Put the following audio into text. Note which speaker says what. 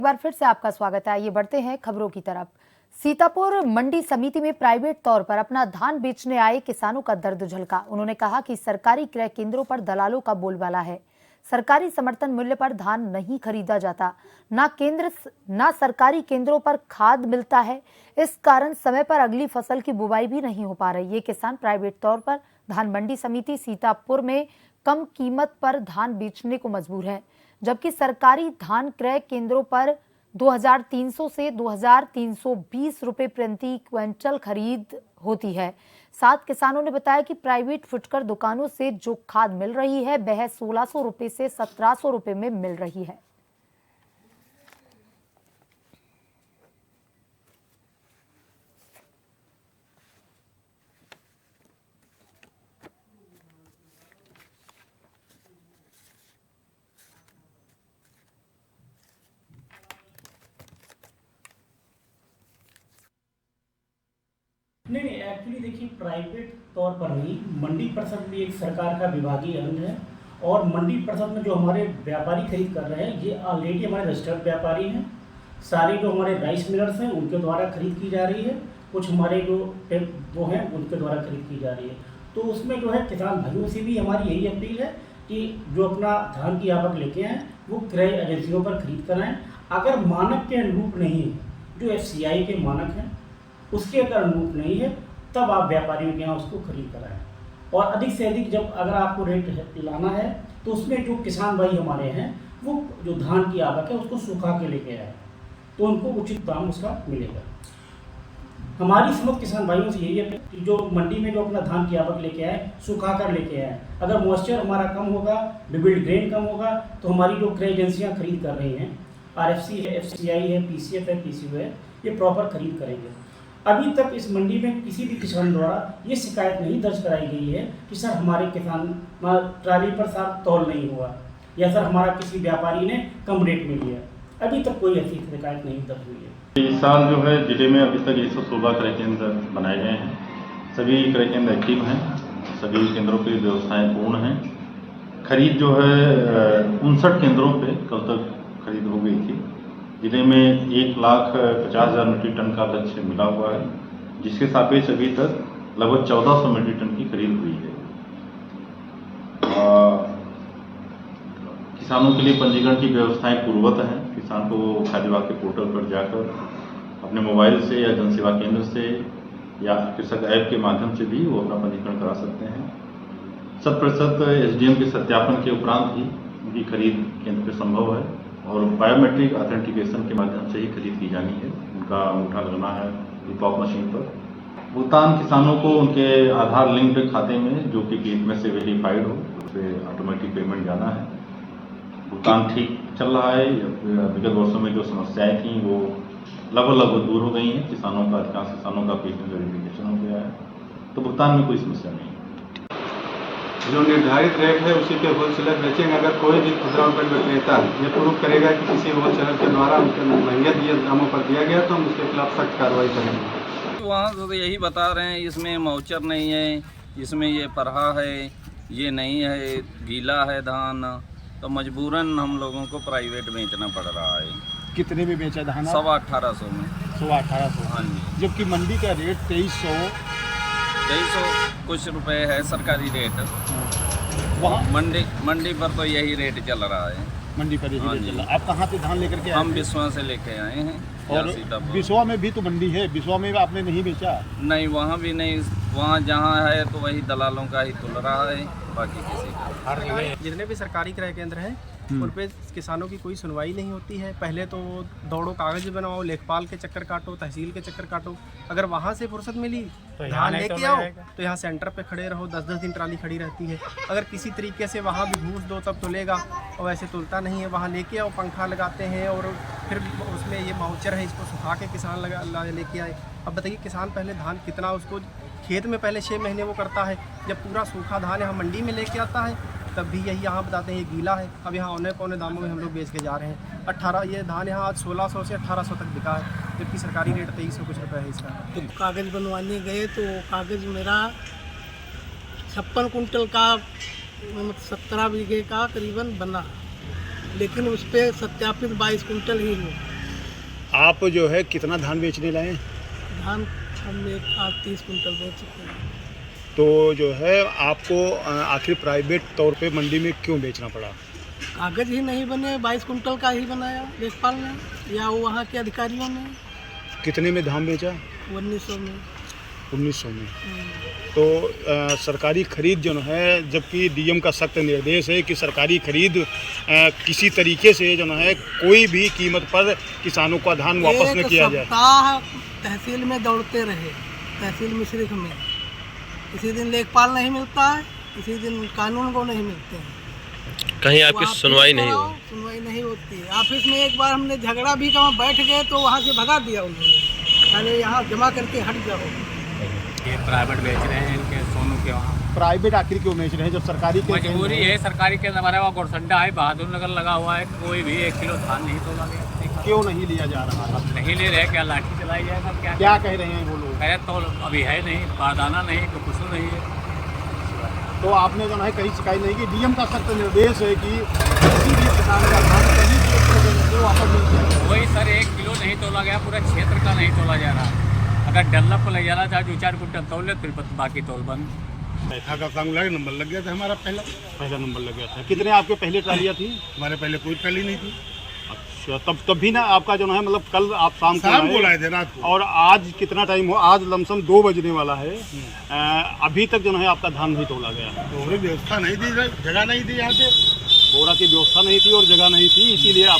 Speaker 1: एक बार फिर से आपका स्वागत है। आइए बढ़ते हैं खबरों की तरफ। सीतापुर मंडी समिति में प्राइवेट तौर पर अपना धान बेचने आए किसानों का दर्द झलका। उन्होंने कहा कि सरकारी क्रय केंद्रों पर दलालों का बोलबाला है। सरकारी समर्थन मूल्य पर धान नहीं खरीदा जाता, ना सरकारी केंद्रों पर खाद मिलता है। इस कारण समय पर अगली फसल की बुवाई भी नहीं हो पा रही। ये किसान प्राइवेट तौर पर धान मंडी समिति सीतापुर में कम कीमत पर धान बेचने को मजबूर है, जबकि सरकारी धान क्रय केंद्रों पर 2300 से 2320 रुपए प्रति क्विंटल खरीद होती है। साथ किसानों ने बताया कि प्राइवेट फुटकर दुकानों से जो खाद मिल रही है वह 1600 रुपए से 1700 रुपए में मिल रही है।
Speaker 2: नहीं, एक्चुअली देखिए, प्राइवेट तौर पर नहीं, मंडी परिषद भी एक सरकार का विभागीय अंग है। और मंडी परिषद में जो हमारे व्यापारी खरीद कर रहे हैं, ये ऑलरेडी हमारे रजिस्टर्ड व्यापारी हैं। सारे जो हमारे राइस मिलर्स हैं उनके द्वारा खरीद की जा रही है, कुछ हमारे जो वो हैं उनके द्वारा खरीद की जा रही है। तो उसमें जो है किसान भाइयों से भी हमारी यही अपील है कि जो अपना धान की आवक लेके आएँ वो क्रय एजेंसियों पर खरीद कराएँ। अगर मानक के अनुरूप नहीं, जो FCI के मानक हैं उसके अगर अनुरूप नहीं है, तब आप व्यापारियों के यहाँ उसको खरीद कराएं। और अधिक से अधिक जब अगर आपको रेट लाना है तो उसमें जो किसान भाई हमारे हैं वो जो धान की आवक है उसको सुखा के लेके आए, तो उनको उचित दाम उसका मिलेगा। हमारी समझ किसान भाइयों से यही है कि जो मंडी में जो अपना धान की आवक लेके आए, सुखा कर लेके आए। अगर मॉइस्चर हमारा कम होगा, बिल्ड ग्रेन कम होगा, तो हमारी जो क्रय एजेंसियाँ खरीद कर रही हैं, RFC है, FCI है, PCF है, PCU है, ये प्रॉपर खरीद करेंगे। अभी तक इस मंडी में किसी भी किसान द्वारा ये शिकायत नहीं दर्ज कराई गई है कि सर हमारे किसान ट्राली पर सर तौल नहीं हुआ, या सर हमारा किसी व्यापारी ने कम रेट में लिया। अभी तक कोई ऐसी शिकायत नहीं दर्ज हुई है।
Speaker 3: इस साल जो है जिले में अभी तक 116 क्रय केंद्र बनाए गए हैं। सभी क्रय केंद्र एक्टिव हैं, सभी केंद्रों की व्यवस्थाएं पूर्ण हैं। खरीद जो है 59 केंद्रों पे कल तक खरीद हो गई थी। जिले में 1,50,000 मीट्रिक टन का लक्ष्य मिला हुआ है, जिसके सापेक्ष अभी तक लगभग 1400 मीट्रिक टन की खरीद हुई है। किसानों के लिए पंजीकरण की व्यवस्थाएं पूर्ववत हैं। किसान को खाद्य विभाग के पोर्टल पर जाकर अपने मोबाइल से या जनसेवा केंद्र से या कृषक ऐप के माध्यम से भी वो अपना पंजीकरण करा सकते हैं। 100% SDM के सत्यापन के उपरांत ही उनकी खरीद केंद्र पर संभव है, और बायोमेट्रिक ऑथेंटिकेशन के माध्यम से ही खरीद की जानी है। उनका अंगूठा लगना है पॉप मशीन पर। भुगतान किसानों को उनके आधार लिंक्ड खाते में, जो कि कीट में से वेरीफाइड हो, उस पर ऑटोमेटिक पेमेंट जाना है। भुगतान ठीक चल रहा है। विगत वर्षों में जो समस्याएं थी वो लगभग दूर हो गई हैं। अधिकांश किसानों का पेमेंट वेरिफिकेशन हो गया है, तो भुगतान में कोई समस्या नहीं है।
Speaker 4: जो निर्धारित रेट है उसी पे होलसेलर बेचेंगे। अगर कोई भी खुदरा विक्रेता ये प्रूव करेगा कि किसी होलसेलर के द्वारा उनके महंगे दिए दामों पर दिया गया, तो हम उसके खिलाफ सख्त कार्रवाई करेंगे।
Speaker 5: वहाँ तो यही बता रहे हैं, इसमें माउचर नहीं है, इसमें ये परहा है, ये नहीं है, गीला है धान, तो मजबूरन हम लोगों को प्राइवेट बेचना पड़ रहा है।
Speaker 6: कितने में बेचा धान?
Speaker 5: 1850 में।
Speaker 6: 1850।
Speaker 5: हाँ जी।
Speaker 6: जबकि मंडी का रेट 2300
Speaker 5: कुछ रुपए है सरकारी रेट।
Speaker 6: वहाँ
Speaker 5: मंडी पर तो यही रेट चल रहा है।
Speaker 6: मंडी पर यही रेट चल रहा है। आप कहाँ से धान लेकर के आए?
Speaker 5: हम बिस्वा से लेके आए हैं।
Speaker 6: और बिस्वा में भी तो मंडी है, बिस्वा में आपने नहीं बेचा?
Speaker 5: नहीं, वहाँ भी नहीं। वहाँ जहाँ है तो वही दलालों का ही तुल रहा है, बाकी किसी का।
Speaker 7: जितने भी सरकारी क्रय केंद्र हैं उन पे किसानों की कोई सुनवाई नहीं होती है। पहले तो दौड़ो, कागज बनवाओ, लेखपाल के चक्कर काटो, तहसील के चक्कर काटो। अगर वहाँ से फुर्सत मिली तो धान लेके आओ, तो यहाँ सेंटर पे खड़े रहो, 10-10 दिन ट्राली खड़ी रहती है। अगर किसी तरीके से वहाँ भी घूस दो तब तुलेगा, और वैसे तुलता नहीं है। वहाँ लेके आओ, पंखा लगाते हैं, और फिर उसमें ये माउचर है, इसको सुखा के किसान लेके आए। अब बताइए, किसान पहले धान कितना उसको खेत में पहले 6 महीने वो करता है, जब पूरा सूखा धान यहाँ मंडी में लेके आता है तब भी यही यहाँ बताते हैं ये गीला है। अब यहाँ औने पौने दामों में हम लोग बेच के जा रहे हैं। 18 ये धान यहाँ आज 1600 से 1800 तक बिका है, जबकि सरकारी रेट 2300 कुछ रुपये है इसका।
Speaker 8: तो कागज़ बनवाने गए तो कागज़ मेरा 56 कुंटल का 17 बीघे का करीबन बना, लेकिन उस पर सत्यापित 22 कुंटल ही हुआ।
Speaker 6: आप जो है कितना धान बेचने लाए?
Speaker 8: धान हम एक 30 कुंटल बेच चुके हैं।
Speaker 6: तो जो है आपको आखिर प्राइवेट तौर पे मंडी में क्यों बेचना पड़ा?
Speaker 8: कागज ही नहीं बने, 22 कुंटल का ही बनाया लेखपाल ने या वहाँ के अधिकारियों ने।
Speaker 6: कितने में धान बेचा?
Speaker 8: 1900 में।
Speaker 6: 1900 में। तो सरकारी खरीद जो है, जबकि डीएम का सख्त निर्देश है कि सरकारी खरीद किसी तरीके से जो है कोई भी कीमत पर किसानों का धान वापस न किया जाए।
Speaker 8: सप्ताह तहसील में दौड़ते रहे, तहसील मिश्रिख में। किसी दिन लेखपाल नहीं मिलता है, किसी दिन कानून को नहीं मिलते हैं।
Speaker 9: कहीं आपकी सुनवाई नहीं हुई?
Speaker 8: सुनवाई नहीं होती है। ऑफिस में एक बार हमने झगड़ा भी कहा, बैठ गए तो वहाँ से भगा दिया उन्होंने, अरे यहाँ जमा करके हट जाओ।
Speaker 10: ये प्राइवेट बेच रहे हैं इनके सोनू के वहाँ।
Speaker 6: प्राइवेट आखिर क्यों बेच रहे हैं जब सरकारी के
Speaker 10: मजबूरी है, सरकारी के हमारे वहाँ गोरसंडा है, बहादुर नगर लगा हुआ है, कोई भी 1 किलो धान नहीं तोला गया।
Speaker 6: क्यों नहीं लिया जा रहा?
Speaker 10: अब नहीं ले रहे, क्या लाठी चलाई जाएगा?
Speaker 6: क्या कह रहे हैं वो लोग?
Speaker 10: कहे तो अभी है नहीं, बारदाना नहीं तो कुछ नहीं है।
Speaker 6: तो आपने जो है कहीं शिकायत नहीं की? डीएम का सख्त निर्देश है कि किसी भी किसान का धान कहीं से वापस मिल जाए।
Speaker 10: वही सर 1 किलो नहीं तोला गया, पूरा क्षेत्र का नहीं तोला जा रहा। अगर डल्लप को ले जाना था 2-4 कुंटल तोल ले, फिर बाकी तोल बंद।
Speaker 6: पैसा का काम लगा, नंबर लग गया था हमारा, पहला नंबर लग गया था। कितने आपके पहले ट्रालियाँ थी? हमारे पहले कोई ट्राली नहीं थी। अच्छा, तब भी ना आपका जो है मतलब कल आप शाम को लाए थे रात को, और आज कितना टाइम हो? आज लमसम 2 बजने वाला है, अभी तक जो है आपका धान नहीं तोला गया। बोरा व्यवस्था नहीं थी, जगह नहीं थी, यहाँ पे बोरा की व्यवस्था नहीं थी और जगह नहीं थी, इसीलिए आप